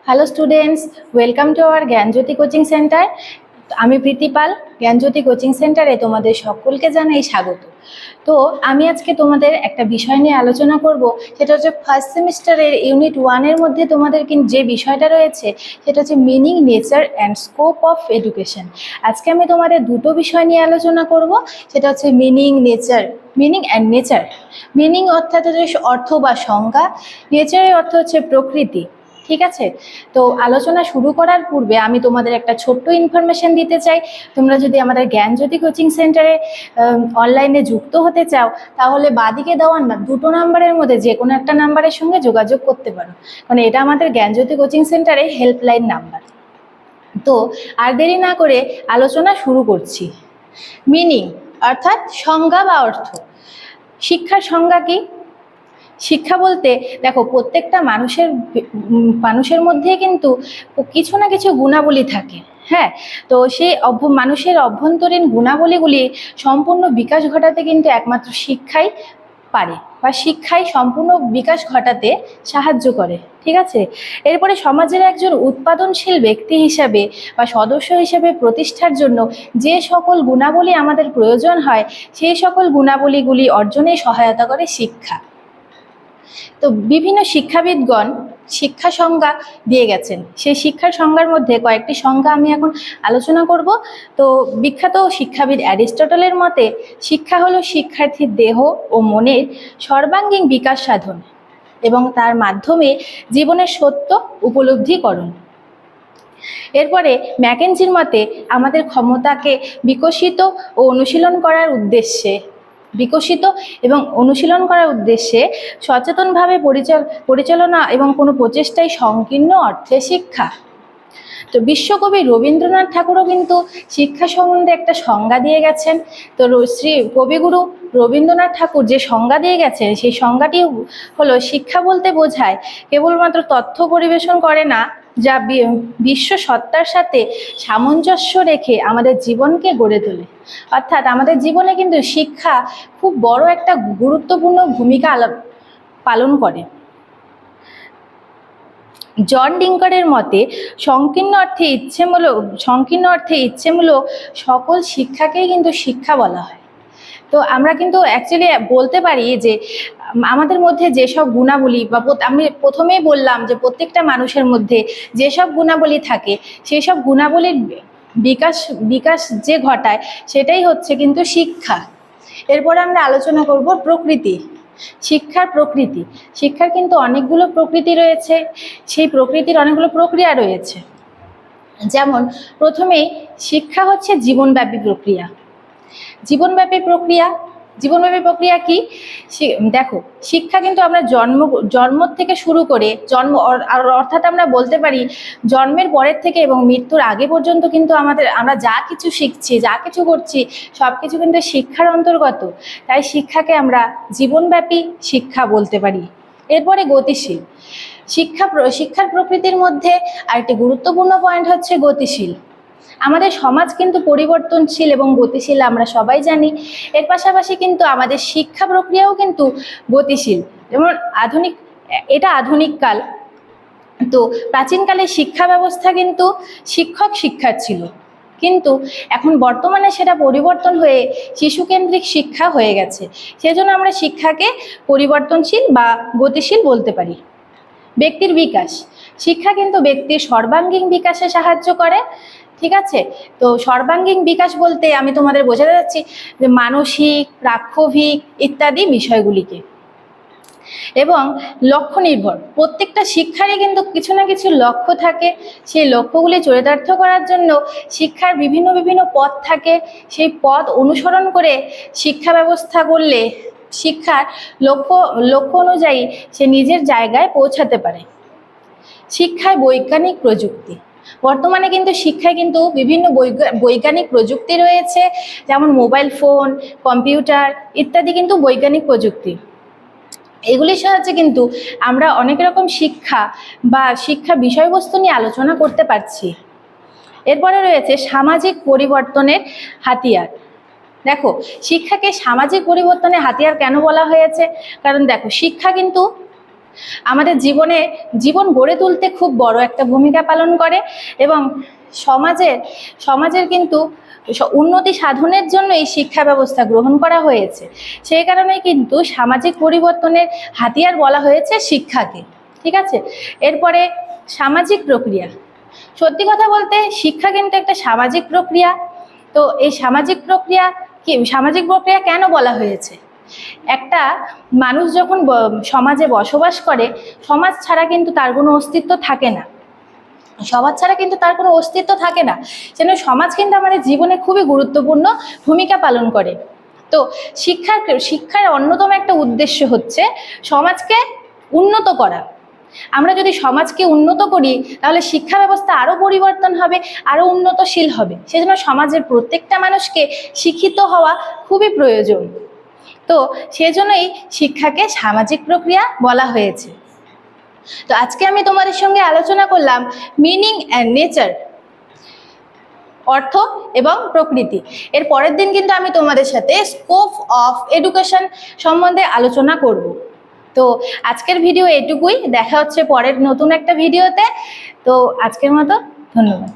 Hello students, welcome to our Gyanjyoti coaching centre. আমি প্রীতিপাল, জ্ঞানজ্যোতি coaching সেন্টারে তোমাদের সকলকে জানাই স্বাগত। তো আমি আজকে তোমাদের একটা বিষয় নিয়ে আলোচনা করব, সেটা হচ্ছে ফার্স্ট সেমিস্টারের ইউনিট 1-এর মধ্যে তোমাদের যে বিষয়টা রয়েছে সেটা হচ্ছে meaning, nature and scope of education. আজকে আমি তোমাদের দুটো বিষয় নিয়ে আলোচনা করব, সেটা হচ্ছে মিনিং অ্যান্ড নেচার। মিনিং অর্থাৎ হচ্ছে অর্থ বা সংজ্ঞা, নেচারের অর্থ হচ্ছে প্রকৃতি। ঠিক আছে, তো আলোচনা শুরু করার পূর্বে আমি তোমাদের একটা ছোট্ট ইনফরমেশন দিতে চাই। তোমরা যদি আমাদের জ্ঞানজ্যোতি কোচিং সেন্টারে অনলাইনে যুক্ত হতে চাও, তাহলে বাদিকে দেওয়া দুটো নাম্বারের মধ্যে যে কোনো একটা নাম্বারের সঙ্গে যোগাযোগ করতে পারো, কারণ এটা আমাদের জ্ঞানজ্যোতি কোচিং সেন্টারে হেল্পলাইন নাম্বার। তো আর দেরি না করে আলোচনা শুরু করছি। মিনিং অর্থাৎ সংজ্ঞা বা অর্থ। শিক্ষার সংজ্ঞা কি? শিক্ষা বলতে দেখো, প্রত্যেকটা মানুষের মধ্যে কিন্তু কিছু না কিছু গুণাবলী থাকে। হ্যাঁ, তো সেই মানুষের অভ্যন্তরীণ গুণাবলীগুলি সম্পূর্ণ বিকাশ ঘটাতে কিন্তু একমাত্র শিক্ষাই পারে, বা শিক্ষাই সম্পূর্ণ বিকাশ ঘটাতে সাহায্য করে। ঠিক আছে, এরপরে সমাজের একজন উৎপাদনশীল ব্যক্তি হিসাবে বা সদস্য হিসেবে প্রতিষ্ঠার জন্য যে সকল গুণাবলী আমাদের প্রয়োজন হয়, সেই সকল গুণাবলীগুলি অর্জনে সহায়তা করে শিক্ষা। তো বিভিন্ন শিক্ষাবিদগণ শিক্ষা সংজ্ঞা দিয়ে গেছেন। সেই শিক্ষার সংজ্ঞার মধ্যে কয়েকটি সংজ্ঞা আমি এখন আলোচনা করব। তো বিখ্যাত শিক্ষাবিদ অ্যারিস্টটলের মতে শিক্ষা হলো শিক্ষার্থীর দেহ ও মনের সর্বাঙ্গীন বিকাশ সাধন এবং তার মাধ্যমে জীবনের সত্য উপলব্ধিকরণ। এরপরে ম্যাকেনজির মতে আমাদের ক্ষমতাকে বিকশিত এবং অনুশীলন করার উদ্দেশ্যে সচেতনভাবে পরিচালনা এবং কোনো প্রচেষ্টাই সংকীর্ণ অর্থে শিক্ষা। তো বিশ্বকবি রবীন্দ্রনাথ ঠাকুরও কিন্তু শিক্ষা সম্বন্ধে একটা সংজ্ঞা দিয়ে গেছেন। তো শ্রী কবিগুরু রবীন্দ্রনাথ ঠাকুর যে সংজ্ঞা দিয়ে গেছেন, সেই সংজ্ঞাটি হলো, শিক্ষা বলতে বোঝায় কেবলমাত্র তথ্য পরিবেশন করে না, যা বিশ্ব সত্তার সাথে সামঞ্জস্য রেখে আমাদের জীবনকে গড়ে তোলে। অর্থাৎ আমাদের জীবনে কিন্তু শিক্ষা খুব বড় একটা গুরুত্বপূর্ণ ভূমিকা পালন করে। জন ডিঙ্কারের মতে সংকীর্ণ অর্থে ইচ্ছেমূলক সকল শিক্ষাকেই কিন্তু শিক্ষা বলা হয়। তো আমরা কিন্তু অ্যাকচুয়ালি বলতে পারি যে আমাদের মধ্যে যেসব গুণাবলী, বা আমি প্রথমেই বললাম যে প্রত্যেকটা মানুষের মধ্যে যেসব গুণাবলী থাকে, সেই সব গুণাবলীর বিকাশ যে ঘটায়, সেটাই হচ্ছে কিন্তু শিক্ষা। এরপরে আমরা আলোচনা করব প্রকৃতি। শিক্ষার কিন্তু অনেকগুলো প্রকৃতি রয়েছে, সেই প্রকৃতির অনেকগুলো প্রক্রিয়া রয়েছে। যেমন প্রথমেই শিক্ষা হচ্ছে জীবনব্যাপী প্রক্রিয়া। জীবনব্যাপী প্রক্রিয়া কি? দেখো, শিক্ষা কিন্তু আমরা জন্ম থেকে শুরু করে অর্থাৎ আমরা বলতে পারি জন্মের পরের থেকে এবং মৃত্যুর আগে পর্যন্ত কিন্তু আমরা যা কিছু শিখছি, যা কিছু করছি, সব কিছু কিন্তু শিক্ষার অন্তর্গত। তাই শিক্ষাকে আমরা জীবনব্যাপী শিক্ষা বলতে পারি। এরপরে গতিশীল শিক্ষার প্রকৃতির মধ্যে আরেকটি গুরুত্বপূর্ণ পয়েন্ট হচ্ছে গতিশীল। আমাদের সমাজ কিন্তু পরিবর্তনশীল এবং গতিশীল, আমরা সবাই জানি। এর পাশাপাশি কিন্তু আমাদের শিক্ষা প্রক্রিয়াও কিন্তু গতিশীল। যেমন আধুনিক কাল। তো প্রাচীনকালে শিক্ষা ব্যবস্থা কিন্তু শিক্ষার ছিল, কিন্তু এখন বর্তমানে সেটা পরিবর্তন হয়ে শিশুকেন্দ্রিক শিক্ষা হয়ে গেছে। সেজন্য আমরা শিক্ষাকে পরিবর্তনশীল বা গতিশীল বলতে পারি। ব্যক্তির বিকাশ। শিক্ষা কিন্তু ব্যক্তির সর্বাঙ্গীন বিকাশে সাহায্য করে। ঠিক আছে, তো সর্বাঙ্গীন বিকাশ বলতে আমি তোমাদের বোঝাতে যাচ্ছি যে মানসিক, প্রাক্ষবিক ইত্যাদি বিষয়গুলিকে। এবং লক্ষ্য নির্ভর। প্রত্যেকটা শিক্ষারই কিন্তু কিছু না কিছু লক্ষ্য থাকে। সেই লক্ষ্যগুলি চরিতার্থ করার জন্য শিক্ষার বিভিন্ন পথ থাকে। সেই পথ অনুসরণ করে শিক্ষা ব্যবস্থা করলে শিক্ষার লক্ষ্য অনুযায়ী সে নিজের জায়গায় পৌঁছাতে পারে। শিক্ষায় বৈজ্ঞানিক প্রযুক্তি। বর্তমানে কিন্তু শিক্ষায় কিন্তু বিভিন্ন বৈজ্ঞানিক প্রযুক্তি রয়েছে, যেমন মোবাইল ফোন, কম্পিউটার ইত্যাদি কিন্তু বৈজ্ঞানিক প্রযুক্তি। এগুলির সাহায্যে কিন্তু আমরা অনেক রকম শিক্ষা বিষয়বস্তু নিয়ে আলোচনা করতে পারছি। এরপরে রয়েছে সামাজিক পরিবর্তনের হাতিয়ার। দেখো, শিক্ষাকে সামাজিক পরিবর্তনের হাতিয়ার কেন বলা হয়েছে? কারণ দেখো, শিক্ষা কিন্তু আমাদের জীবন গড়ে তুলতে খুব বড় একটা ভূমিকা পালন করে এবং সমাজের কিন্তু উন্নতি সাধনের জন্য এই শিক্ষা ব্যবস্থা গ্রহণ করা হয়েছে। সেই কারণে কিন্তু সামাজিক পরিবর্তনের হাতিয়ার বলা হয়েছে শিক্ষাকে। ঠিক আছে, এরপরে সামাজিক প্রক্রিয়া। সত্যি কথা বলতে শিক্ষা কিন্তু একটা সামাজিক প্রক্রিয়া। তো এই সামাজিক প্রক্রিয়া কেন বলা হয়েছে? একটা মানুষ যখন সমাজে বসবাস করে, সমাজ ছাড়া কিন্তু তার কোনো অস্তিত্ব থাকে না। যেন সমাজ কিন্তু আমাদের জীবনে খুবই গুরুত্বপূর্ণ ভূমিকা পালন করে। তো শিক্ষার অন্যতম একটা উদ্দেশ্য হচ্ছে সমাজকে উন্নত করা। আমরা যদি সমাজকে উন্নত করি তাহলে শিক্ষা ব্যবস্থা আরও পরিবর্তন হবে, আরও উন্নতশীল হবে। সেজন্য সমাজের প্রত্যেকটা মানুষকে শিক্ষিত হওয়া খুবই প্রয়োজন। তো সেজন্যই শিক্ষাকে সামাজিক প্রক্রিয়া বলা হয়েছে। তো আজকে আমি তোমাদের সঙ্গে আলোচনা করলাম মিনিং অ্যান্ড নেচার, অর্থ এবং প্রকৃতি। এর পরের দিন কিন্তু আমি তোমাদের সাথে স্কোপ অফ এডুকেশন সম্বন্ধে আলোচনা করব। তো আজকের ভিডিও এটুকুই, দেখা হচ্ছে পরের নতুন একটা ভিডিওতে। তো আজকের মতো ধন্যবাদ।